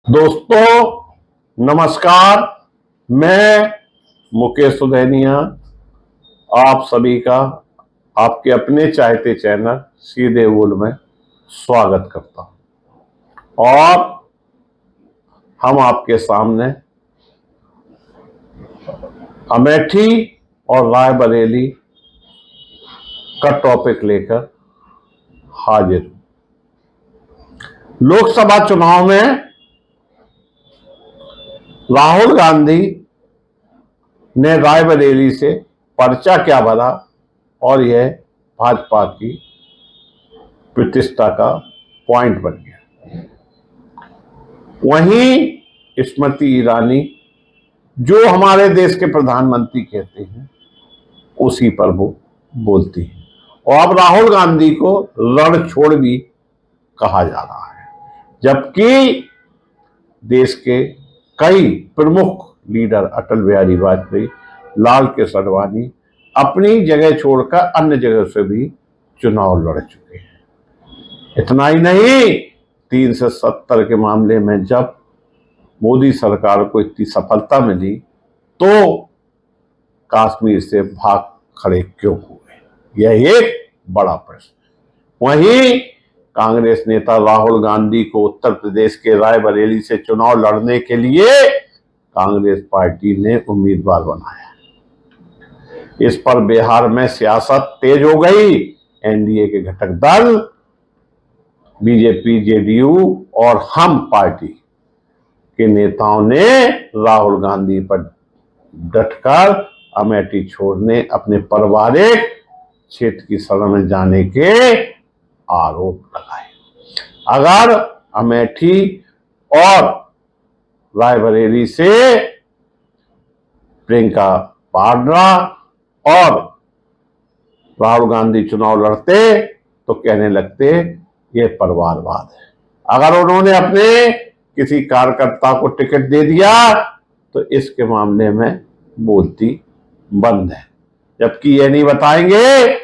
दोस्तों नमस्कार। मैं मुकेश सुधैनिया आप सभी का आपके अपने चाहते चैनल सीधे बोल में स्वागत करता हूं। और हम आपके सामने अमेठी और रायबरेली का टॉपिक लेकर हाजिर हूं। लोकसभा चुनाव में राहुल गांधी ने रायबरेली से पर्चा क्या भरा और यह भाजपा की प्रतिष्ठा का पॉइंट बन गया। वहीं स्मृति ईरानी जो हमारे देश के प्रधानमंत्री कहते हैं उसी पर वो बोलती है। और अब राहुल गांधी को रणछोड़ भी कहा जा रहा है, जबकि देश के कई प्रमुख लीडर अटल बिहारी वाजपेयी, लाल कृष्ण आडवाणी अपनी जगह छोड़कर अन्य जगह से भी चुनाव लड़ चुके हैं। इतना ही नहीं, 3 से 70 के मामले में जब मोदी सरकार को इतनी सफलता मिली तो कश्मीर से भाग खड़े क्यों हुए, यह एक बड़ा प्रश्न। वहीं कांग्रेस नेता राहुल गांधी को उत्तर प्रदेश के रायबरेली से चुनाव लड़ने के लिए कांग्रेस पार्टी ने उम्मीदवार बनाया। इस पर बिहार में सियासत तेज हो गई। एनडीए के घटक दल बीजेपी, जेडीयू और हम पार्टी के नेताओं ने राहुल गांधी पर डटकर अमेठी छोड़ने, अपने पारिवारिक क्षेत्र की शरण में जाने के आरोप लगाए। अगर अमेठी और रायबरेली से प्रियंका वाड्रा और राहुल गांधी चुनाव लड़ते तो कहने लगते ये परिवारवाद है। अगर उन्होंने अपने किसी कार्यकर्ता को टिकट दे दिया तो इसके मामले में बोलती बंद है, जबकि ये नहीं बताएंगे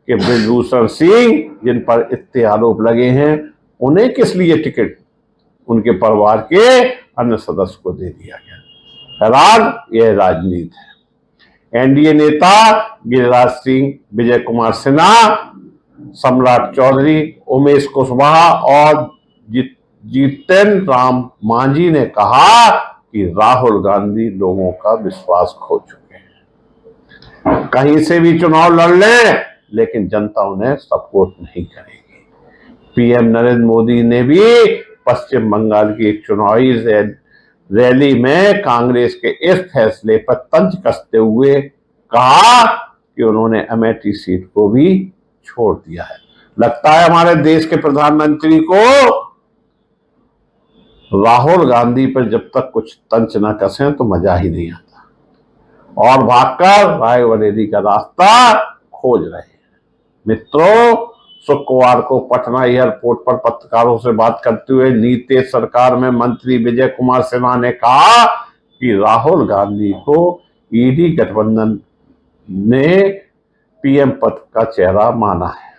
कि बृजभूषण सिंह जिन पर इतने आरोप लगे हैं उन्हें किस लिए टिकट उनके परिवार के अन्य सदस्य को दे दिया गया। बहरहाल यह राजनीति है। एनडीए नेता गिरिराज सिंह, विजय कुमार सिन्हा, सम्राट चौधरी, उमेश कुशवाहा और जीतन राम मांझी ने कहा कि राहुल गांधी लोगों का विश्वास खो चुके हैं। कहीं से भी चुनाव लड़ लें लेकिन जनता उन्हें सपोर्ट नहीं करेगी। पीएम नरेंद्र मोदी ने भी पश्चिम बंगाल की एक चुनावी रैली में कांग्रेस के इस फैसले पर तंज कसते हुए कहा कि उन्होंने अमेठी सीट को भी छोड़ दिया है। लगता है हमारे देश के प्रधानमंत्री को राहुल गांधी पर जब तक कुछ तंच न कसें तो मजा ही नहीं आता और भागकर रायबरेली का रास्ता खोज रहे हैं। मित्रों, शुक्रवार को पटना एयरपोर्ट पर पत्रकारों से बात करते हुए नीतीश सरकार में मंत्री विजय कुमार सिन्हा ने कहा कि राहुल गांधी को ईडी गठबंधन ने पीएम पद का चेहरा माना है,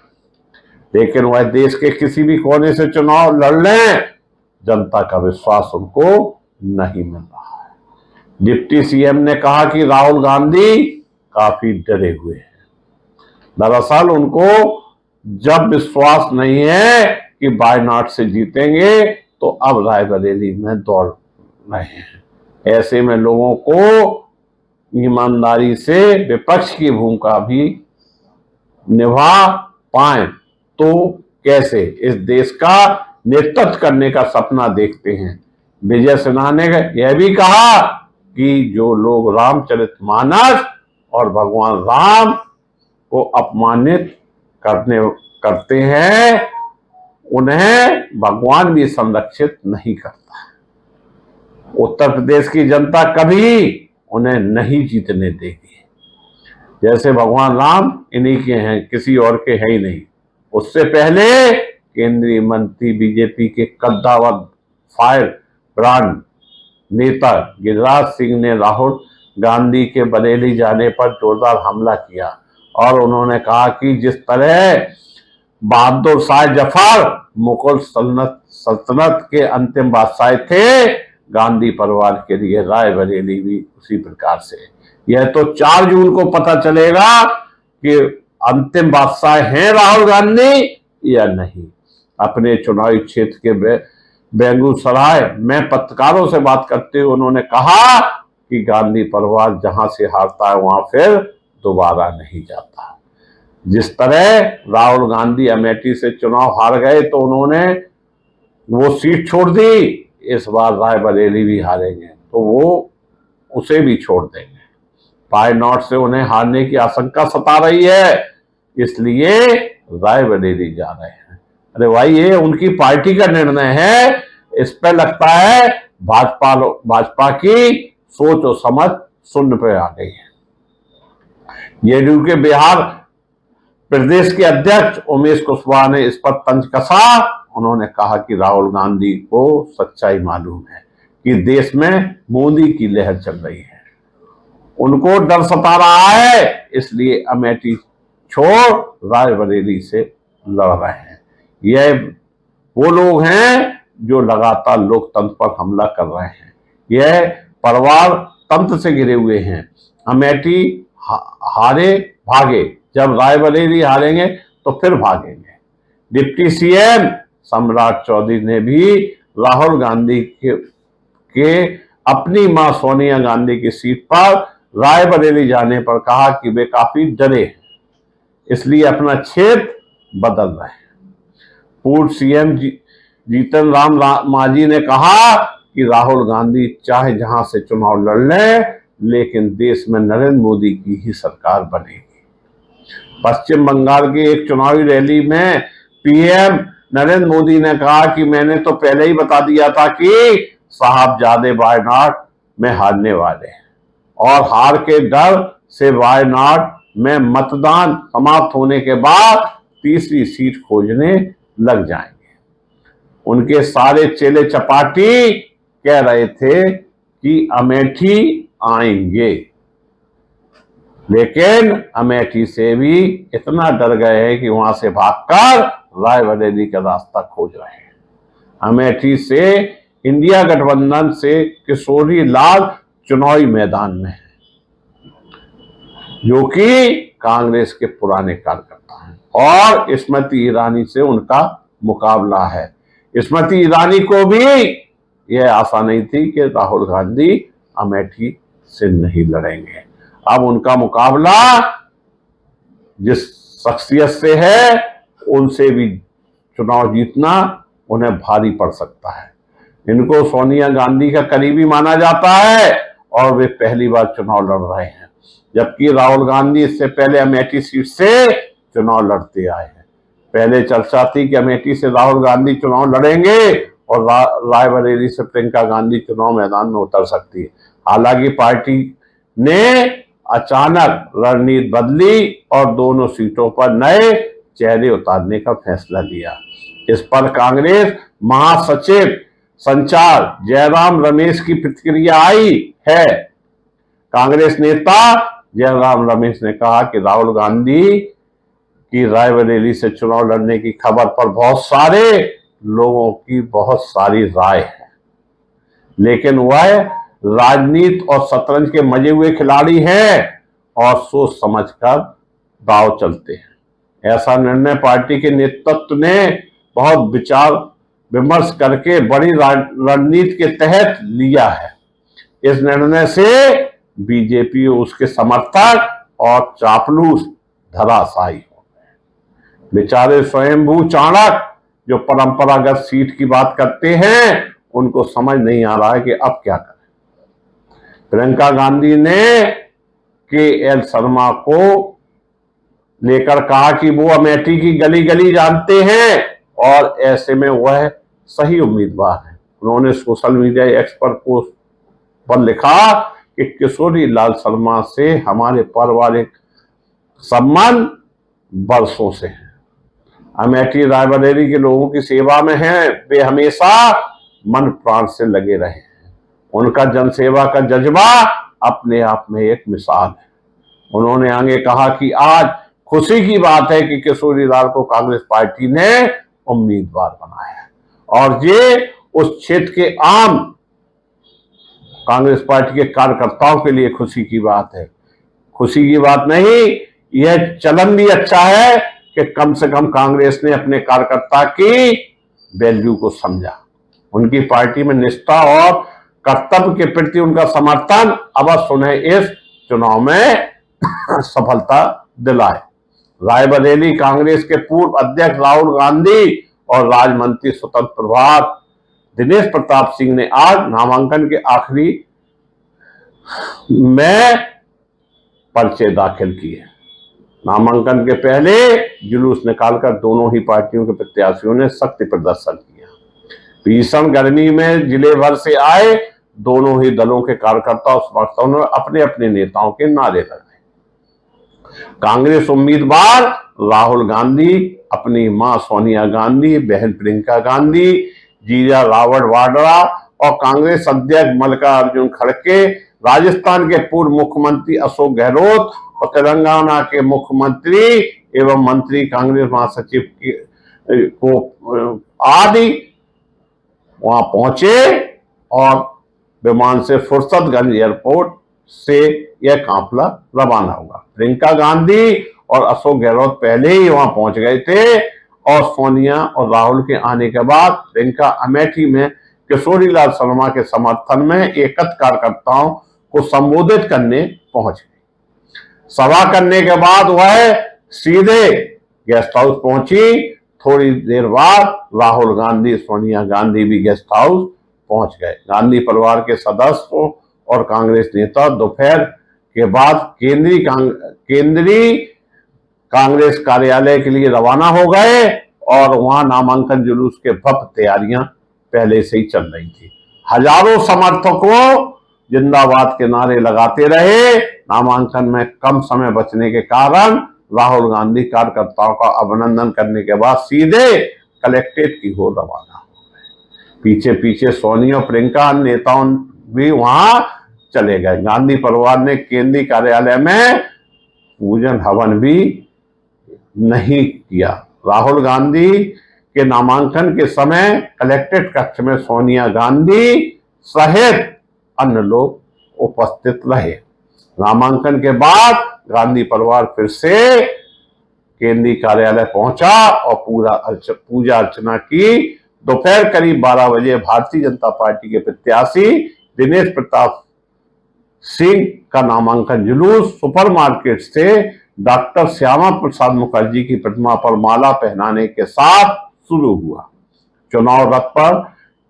लेकिन वह देश के किसी भी कोने से चुनाव लड़ लें, जनता का विश्वास उनको नहीं मिल रहा है। डिप्टी सीएम ने कहा कि राहुल गांधी काफी डरे हुए हैं। दरअसल उनको जब विश्वास नहीं है कि वायनाड से जीतेंगे तो अब रायबरेली में दौड़ रहे हैं। ऐसे में लोगों को ईमानदारी से विपक्ष की भूमिका भी निभा पाए तो कैसे इस देश का नेतृत्व करने का सपना देखते हैं। विजय सिन्हा ने यह भी कहा कि जो लोग रामचरितमानस और भगवान राम को अपमानित करते हैं उन्हें भगवान भी संरक्षित नहीं करता। उत्तर प्रदेश की जनता कभी उन्हें नहीं जीतने देगी। जैसे भगवान राम इन्हीं के हैं, किसी और के है ही नहीं। उससे पहले केंद्रीय मंत्री बीजेपी के कद्दावर फायर ब्रांड नेता गिरिराज सिंह ने राहुल गांधी के बरेली जाने पर जोरदार हमला किया और उन्होंने कहा कि जिस तरह बहादुर शाह जफर मुगल सल्तनत के अंतिम बादशाह थे। गांधी परिवार के लिए रायबरेली भी उसी प्रकार से। यह तो 4 जून को पता चलेगा कि अंतिम बादशाह हैं राहुल गांधी या नहीं। अपने चुनावी क्षेत्र के बेगूसराय में पत्रकारों से बात करते हुए उन्होंने कहा कि गांधी परिवार जहां से हारता है वहां फिर दोबारा नहीं जाता। जिस तरह राहुल गांधी अमेठी से चुनाव हार गए तो उन्होंने वो सीट छोड़ दी, इस बार रायबरेली भी हारेंगे तो वो उसे भी छोड़ देंगे। वायनाड से उन्हें हारने की आशंका सता रही है, इसलिए रायबरेली जा रहे हैं। अरे भाई, ये उनकी पार्टी का निर्णय है। इस पे लगता है भाजपा की सोच और समझ शून्य पे आ गई है। जेडीयू के बिहार प्रदेश के अध्यक्ष उमेश कुशवाहा ने इस पर तंज कसा। उन्होंने कहा कि राहुल गांधी को सच्चाई मालूम है कि देश में मोदी की लहर चल रही है, उनको डर सता रहा है, इसलिए अमेठी छोड़ रायबरेली से लड़ रहे हैं। यह वो लोग हैं जो लगातार लोकतंत्र पर हमला कर रहे हैं। यह परिवार तंत्र से घिरे हुए हैं। अमेठी हारे भागे, जब रायबरेली हारेंगे तो फिर भागेंगे। डिप्टी सीएम सम्राट चौधरी ने भी राहुल गांधी के अपनी मां सोनिया गांधी की सीट पर रायबरेली जाने पर कहा कि वे काफी डरे हैं, इसलिए अपना क्षेत्र बदल रहे हैं। पूर्व सीएम जीतन राम मांझी ने कहा कि राहुल गांधी चाहे जहां से चुनाव लड़ लें, लेकिन देश में नरेंद्र मोदी की ही सरकार बनेगी। पश्चिम बंगाल की एक चुनावी रैली में पीएम नरेंद्र मोदी ने कहा कि मैंने तो पहले ही बता दिया था कि साहबजादे वायनाड में हारने वाले हैं और हार के डर से वायनाड में मतदान समाप्त होने के बाद तीसरी सीट खोजने लग जाएंगे। उनके सारे चेले चपाटी कह रहे थे कि अमेठी आएंगे, लेकिन अमेठी से भी इतना डर गए हैं कि वहां से भागकर रायबरेली का रास्ता खोज रहे हैं। अमेठी से इंडिया गठबंधन से किशोरी लाल चुनावी मैदान में है, जो कि कांग्रेस के पुराने कार्यकर्ता हैं, और स्मृति ईरानी से उनका मुकाबला है। स्मृति ईरानी को भी यह आशा नहीं थी कि राहुल गांधी अमेठी से नहीं लड़ेंगे। अब उनका मुकाबला जिस शख्सियत से है, उनसे भी चुनाव जीतना उन्हें भारी पड़ सकता है। इनको सोनिया गांधी का करीबी माना जाता है और वे पहली बार चुनाव लड़ रहे हैं, जबकि राहुल गांधी इससे पहले अमेठी सीट से चुनाव लड़ते आए हैं। पहले चर्चा थी कि अमेठी से राहुल गांधी चुनाव लड़ेंगे और रायबरेली से प्रियंका गांधी चुनाव मैदान में उतर सकती है। हालांकि पार्टी ने अचानक रणनीति बदली और दोनों सीटों पर नए चेहरे उतारने का फैसला लिया। इस पर कांग्रेस महासचिव संचार जयराम रमेश की प्रतिक्रिया आई है। कांग्रेस नेता जयराम रमेश ने कहा कि राहुल गांधी की रायबरेली से चुनाव लड़ने की खबर पर बहुत सारे लोगों की बहुत सारी राय है, लेकिन वह राजनीति और शतरंज के मजे हुए खिलाड़ी हैं और सोच समझकर दांव चलते हैं। ऐसा निर्णय पार्टी के नेतृत्व ने बहुत विचार विमर्श करके बड़ी रणनीति के तहत लिया है। इस निर्णय से बीजेपी उसके समर्थक और चापलूस धराशायी हो गए। बेचारे स्वयंभू चाणक्य जो परंपरागत सीट की बात करते हैं, उनको समझ नहीं आ रहा है कि अब क्या करें। प्रियंका गांधी ने के.एल. शर्मा को लेकर कहा कि वो अमेठी की गली गली जानते हैं और ऐसे में वह सही उम्मीदवार है। उन्होंने सोशल मीडिया एक्सपर्ट पोस्ट पर लिखा कि किशोरी लाल शर्मा से हमारे पारिवारिक संबंध बरसों से हैं। अमेठी रायबरेली के लोगों की सेवा में हैं, वे हमेशा मन प्राण से लगे रहे हैं। उनका जनसेवा का जज्बा अपने आप में एक मिसाल है। उन्होंने आगे कहा कि आज खुशी की बात है कि किशोरी लाल को कांग्रेस पार्टी ने उम्मीदवार बनाया है और ये उस क्षेत्र के आम कांग्रेस पार्टी के कार्यकर्ताओं के लिए खुशी की बात है। खुशी की बात नहीं, यह चलन भी अच्छा है कि कम से कम कांग्रेस ने अपने कार्यकर्ता की वैल्यू को समझा, उनकी पार्टी में निष्ठा और कर्तव्य के प्रति उनका समर्थन अवश्य उन्हें इस चुनाव में सफलता दिलाए। रायबरेली कांग्रेस के पूर्व अध्यक्ष राहुल गांधी और राज्य मंत्री स्वतंत्र प्रभार दिनेश प्रताप सिंह ने आज नामांकन के आखिरी में पर्चे दाखिल किए। नामांकन के पहले जुलूस निकालकर दोनों ही पार्टियों के प्रत्याशियों ने शक्ति प्रदर्शन किया। भीषण गर्मी में जिले भर से आए दोनों ही दलों के कार्यकर्ता और समर्थकों ने अपने अपने नेताओं के नारे लगाए। कांग्रेस उम्मीदवार राहुल गांधी अपनी मां सोनिया गांधी, बहन प्रियंका गांधी, जीजा रावत वाड्रा और कांग्रेस अध्यक्ष मल्लिकार्जुन खड़गे, राजस्थान के पूर्व मुख्यमंत्री अशोक गहलोत और तेलंगाना के मुख्यमंत्री एवं मंत्री कांग्रेस महासचिव को आदि वहां पहुंचे और विमान से फुर्सतगंज एयरपोर्ट से यह काफिला रवाना हुआ। प्रियंका गांधी और अशोक गहलोत पहले ही वहां पहुंच गए थे और सोनिया और राहुल के आने के बाद प्रियंका अमेठी में किशोरी लाल शर्मा के समर्थन में एकत्र कार्यकर्ताओं को संबोधित करने पहुंच गई। सभा करने के बाद वह सीधे गेस्ट हाउस पहुंची। थोड़ी देर बाद राहुल गांधी, सोनिया गांधी भी गेस्ट हाउस पहुंच गए। गांधी परिवार के सदस्यों और कांग्रेस नेता दोपहर के बाद केंद्रीय कांग्रेस कार्यालय के लिए रवाना हो गए और वहां नामांकन जुलूस के भव्य तैयारियां पहले से ही चल रही थी। हजारों समर्थकों जिंदाबाद के नारे लगाते रहे। नामांकन में कम समय बचने के कारण राहुल गांधी कार्यकर्ताओं का अभिनंदन करने के बाद सीधे कलेक्ट्रेट की ओर रवाना हो गए। पीछे पीछे सोनिया और प्रियंका नेताओं भी वहां चले गए। गांधी परिवार ने केंद्रीय कार्यालय में पूजन हवन भी नहीं किया। राहुल गांधी के नामांकन के समय कलेक्ट्रेट कक्ष में सोनिया गांधी सहित अन्य लोग उपस्थित रहे। नामांकन के बाद गांधी परिवार फिर से केंद्रीय कार्यालय पहुंचा और पूजा अर्चना की। दोपहर करीब 12 बजे भारतीय जनता पार्टी के प्रत्याशी दिनेश प्रताप सिंह का नामांकन जुलूस सुपरमार्केट से डॉक्टर श्यामा प्रसाद मुखर्जी की प्रतिमा पर माला पहनाने के साथ शुरू हुआ। चुनाव रथ पर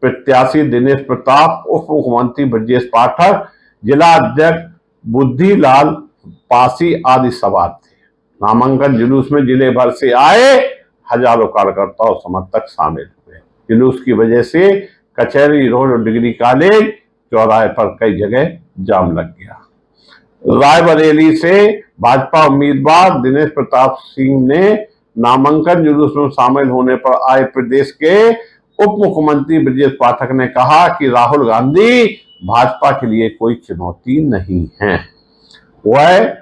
प्रत्याशी दिनेश प्रताप, उप मुख्यमंत्री ब्रजेश पाठक, जिला अध्यक्ष बुद्धिलाल पासी आदि सवार थे। नामांकन जुलूस में जिले भर से आए हजारों कार्यकर्ता और समर्थक शामिल हुए। जुलूस की वजह से कचहरी रोड और डिग्री कॉलेज चौराहे पर कई जगह जाम लग गया। रायबरेली से भाजपा उम्मीदवार दिनेश प्रताप सिंह ने नामांकन जुलूस में शामिल होने पर आए प्रदेश के उप मुख्यमंत्री ब्रजेश पाठक ने कहा कि राहुल गांधी भाजपा के लिए कोई चुनौती नहीं है, वह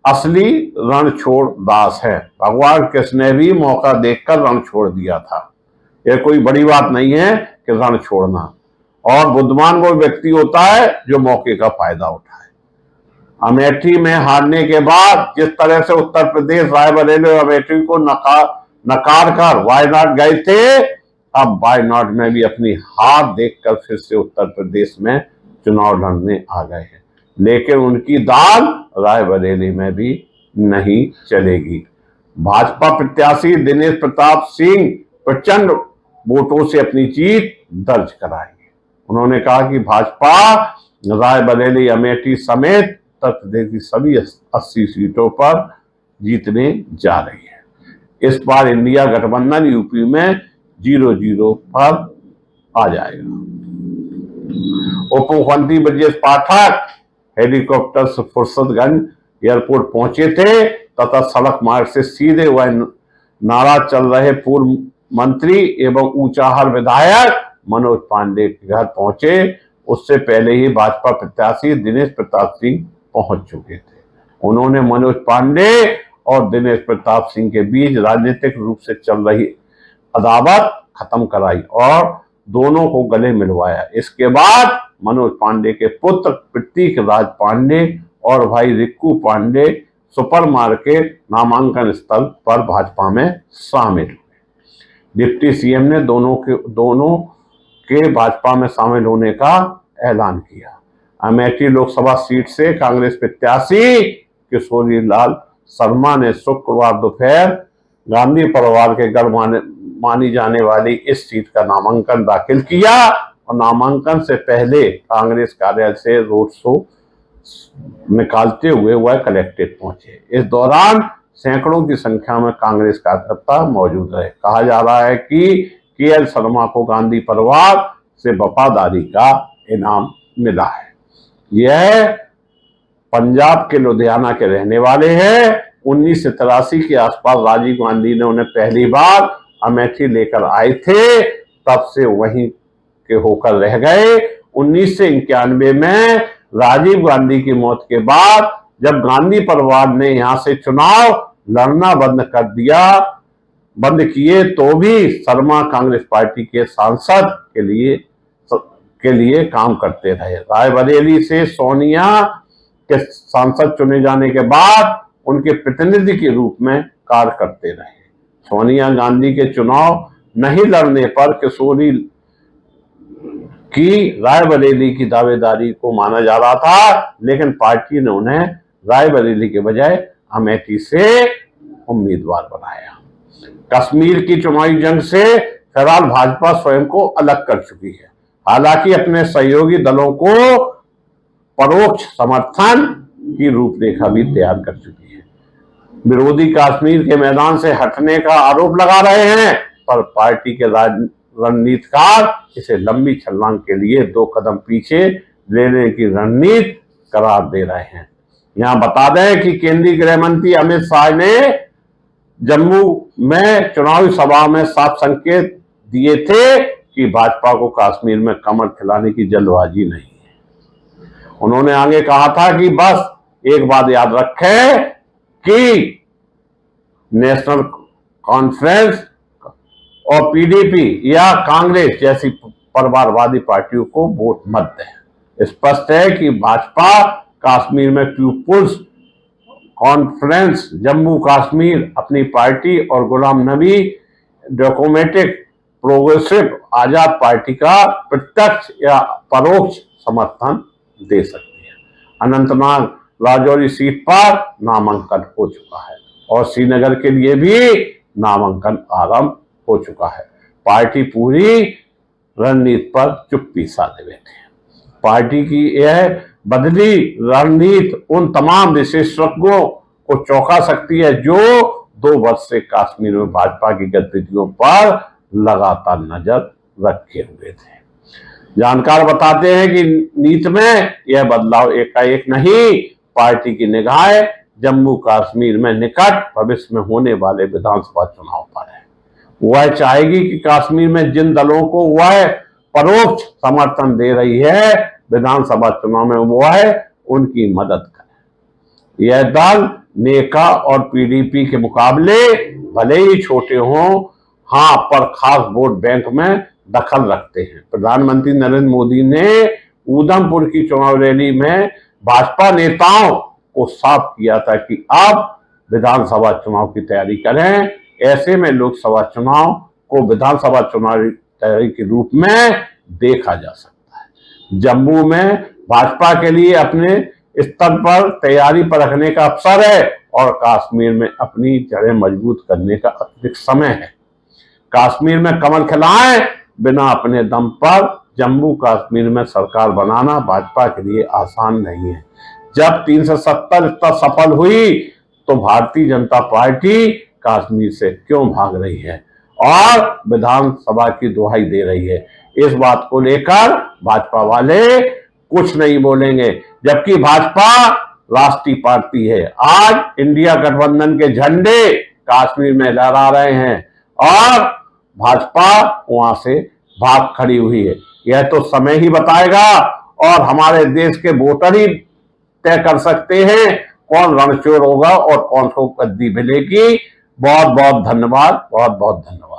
असली रणछोड़ दास है। भगवान कृष्ण ने भी मौका देखकर रण छोड़ दिया था। यह कोई बड़ी बात नहीं है कि रण छोड़ना, और बुद्धिमान वो व्यक्ति होता है जो मौके का फायदा उठाए। अमेठी में हारने के बाद जिस तरह से उत्तर प्रदेश रायबरेली और अमेठी को नकार कर वायनाड गए थे, अब वायनाड में भी अपनी हार देखकर फिर से उत्तर प्रदेश में चुनाव लड़ने आ गए हैं। लेकिन उनकी दाल रायबरेली में भी नहीं चलेगी। भाजपा प्रत्याशी दिनेश प्रताप सिंह प्रचंड वोटों से अपनी जीत दर्ज कराएंगे। उन्होंने कहा कि भाजपा रायबरेली, अमेठी समेत उत्तर प्रदेश की सभी 80 सीटों पर जीतने जा रही है। इस बार इंडिया गठबंधन यूपी में 0-0 पर आ जाएगा। उप मुख्यमंत्री ब्रजेश पाठक हेलीकॉप्टर से फुर्सतगंज एयरपोर्ट पहुंचे थे तथा सड़क मार्ग से सीधे वह नारा चल रहे पूर्व मंत्री एवं ऊंचाहार विधायक मनोज पांडे के घर पहुंचे। उससे पहले ही भाजपा प्रत्याशी दिनेश प्रताप सिंह पहुंच चुके थे। उन्होंने मनोज पांडे और दिनेश प्रताप सिंह के बीच राजनीतिक रूप से चल रही अदावत खत्म कराई और दोनों को गले मिलवाया। इसके बाद मनोज पांडे के पुत्र प्रतीक राज पांडे और भाई रिक्कू पांडे सुपर मार्केट नामांकन स्थल पर भाजपा में शामिल हुए। डिप्टी सीएम ने दोनों के भाजपा में शामिल होने का ऐलान किया। अमेठी लोकसभा सीट से कांग्रेस प्रत्याशी किशोरी लाल शर्मा ने शुक्रवार दोपहर गांधी परिवार के गढ़ मानी जाने वाली इस सीट का नामांकन दाखिल किया और नामांकन से पहले कांग्रेस कार्यालय से रोड शो निकालते हुए वह कलेक्ट्रेट पहुंचे। इस दौरान सैकड़ों की संख्या में कांग्रेस कार्यकर्ता मौजूद रहे। कहा जा रहा है कि केएल शर्मा को गांधी परिवार से वफादारी का इनाम मिला है। यह पंजाब के लुधियाना के रहने वाले हैं। 1983 के आसपास राजीव गांधी ने उन्हें पहली बार अमेठी लेकर आए थे, तब से वहीं के होकर रह गए। 1991 में राजीव गांधी की मौत के बाद जब गांधी परिवार ने यहां से चुनाव लड़ना बंद किए तो भी शर्मा कांग्रेस पार्टी के सांसद के लिए काम करते रहे। रायबरेली से सोनिया के सांसद चुने जाने के बाद उनके प्रतिनिधि के रूप में कार्य करते रहे। सोनिया गांधी के चुनाव नहीं लड़ने पर किशोरी की रायबरेली की दावेदारी को माना जा रहा था, लेकिन पार्टी ने उन्हें रायबरेली के बजाय अमेठी से उम्मीदवार बनाया। कश्मीर की चुनावी जंग से फिलहाल भाजपा स्वयं को अलग कर चुकी है। हालांकि अपने सहयोगी दलों को परोक्ष समर्थन की रूपरेखा भी तैयार कर चुकी है। विरोधी कश्मीर के मैदान से हटने का आरोप लगा रहे हैं, पर पार्टी के रणनीतिकार इसे लंबी छलांग के लिए 2 कदम पीछे लेने की रणनीति करार दे रहे हैं। यहां बता दें कि केंद्रीय गृह मंत्री अमित शाह ने जम्मू में चुनावी सभा में साफ संकेत दिए थे कि भाजपा को कश्मीर में कमर खिलाने की जल्दबाजी नहीं है। उन्होंने आगे कहा था कि बस एक बात याद रखें कि नेशनल कॉन्फ्रेंस और पीडीपी या कांग्रेस जैसी परिवारवादी पार्टियों को वोट मत दें। स्पष्ट है कि भाजपा कश्मीर में पीपुल्स कॉन्फ्रेंस जम्मू कश्मीर अपनी पार्टी और गुलाम नबी डेमोक्रेटिक प्रोग्रेसिव आजाद पार्टी का प्रत्यक्ष या परोक्ष समर्थन दे सकती है। अनंतनाग राजौरी सीट पर नामांकन हो चुका है और श्रीनगर के लिए भी नामांकन आरंभ हो चुका है। पार्टी पूरी रणनीति पर चुप्पी साधे बैठे हैं। पार्टी की यह बदली रणनीति उन तमाम विशेषज्ञों को चौंका सकती है जो 2 वर्ष से कश्मीर में भाजपा की गतिविधियों पर लगातार नजर रखे हुए थे। जानकार बताते हैं कि नीति में यह बदलाव एकाएक नहीं, पार्टी की निगाहें जम्मू कश्मीर में निकट भविष्य में होने वाले विधानसभा चुनाव पर है। वह चाहेगी कि कश्मीर में जिन दलों को वह परोक्ष समर्थन दे रही है विधानसभा चुनाव में वह उनकी मदद करे। यह दल नेका और पीडीपी के मुकाबले भले ही छोटे हों, हाँ, पर खास वोट बैंक में दखल रखते हैं। प्रधानमंत्री नरेंद्र मोदी ने उधमपुर की चुनाव रैली में भाजपा नेताओं को साफ किया था कि अब विधानसभा चुनाव की तैयारी करें। ऐसे में लोकसभा चुनाव को विधानसभा चुनाव की तैयारी के रूप में देखा जा सकता है। जम्मू में भाजपा के लिए अपने स्तर पर तैयारी पर रखने का अवसर है और कश्मीर में अपनी जड़ें मजबूत करने का अतिरिक्त समय है। कश्मीर में कमल खिलाएं बिना अपने दम पर जम्मू कश्मीर में सरकार बनाना भाजपा के लिए आसान नहीं है। जब 370 इतना सफल हुई तो भारतीय जनता पार्टी कश्मीर से क्यों भाग रही है और विधानसभा की दुहाई दे रही है। इस बात को लेकर भाजपा वाले कुछ नहीं बोलेंगे, जबकि भाजपा राष्ट्रीय पार्टी है। आज इंडिया गठबंधन के झंडे कश्मीर में लहरा रहे हैं और भाजपा वहां से भाग खड़ी हुई है। यह तो समय ही बताएगा और हमारे देश के वोटर ही तय कर सकते हैं कौन रणचोर होगा और कौन को गद्दी मिलेगी। बहुत बहुत धन्यवाद, बहुत बहुत धन्यवाद।